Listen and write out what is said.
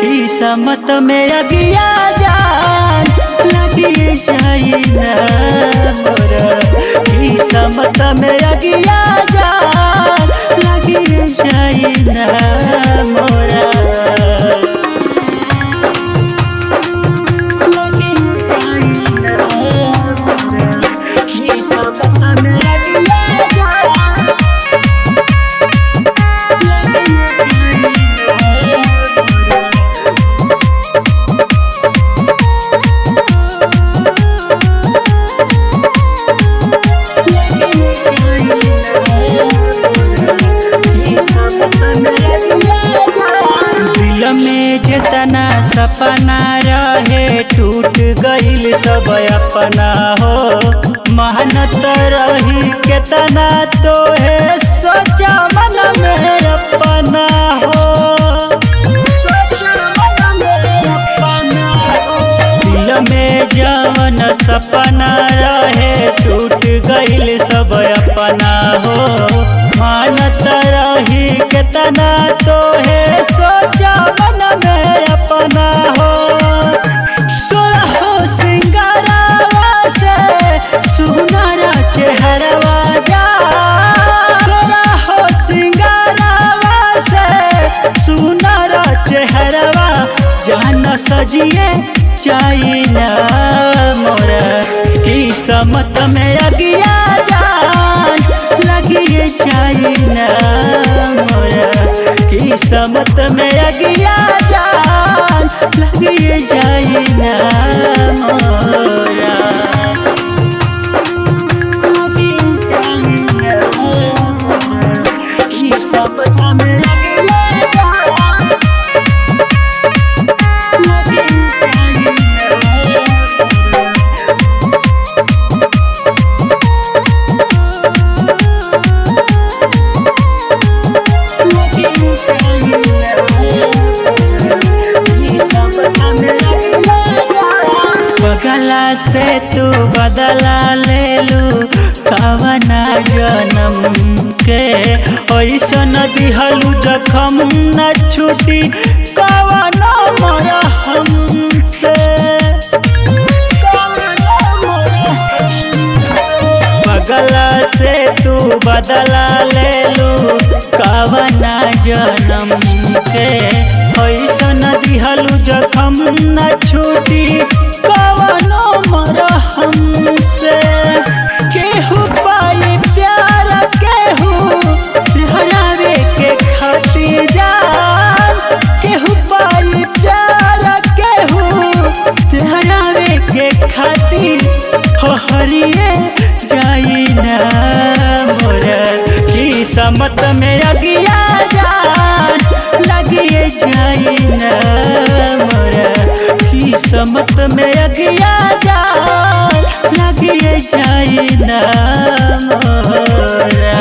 किस्मत में अगिया जान लगी जाई ना मोरा। किस्मत में अगिया जान लगी जाई ना मोरा। दिल में जितना सपना रहे टूट गईल सब अपना हो। मेहनत रही कितना तो है सोचा मन में अपना हो। दिल में जवन सपना रहे टूट गईल सब अपना हो। मेहनत रही कितना तो है सोचा मन में अपना हो। सोरहो सिंगारवा से सुनरा चेहरवा जा। सोरहो सिंगारवा से सुनरा चेहरवा जान सजिए चाइना मोरा। किस्मत में अगिया जान लगिए चाइना मोरा। किस्मत में अगिया जान लगिए चाइना मोरा। किस्मत में बगला से तू बदला ले लू कवना जन्म के। ऐसन दिहलू जखम न छुटी कवना मरहम से। बगला से तू बदला ले लू कवना जन्म के। ऐसन दिहलू जखम न छुटी कवनो मरहम से। केहू पाई प्यार केहू हरावे के खातिर जान। केहू पाई प्यार केहू हरावे के खातिर हरिए जाई ना मोरा। किस्मत में अगिया जान लगिए जाई ना मोरा। किस्मत में अगिया जान लगिए जाई ना मोरा।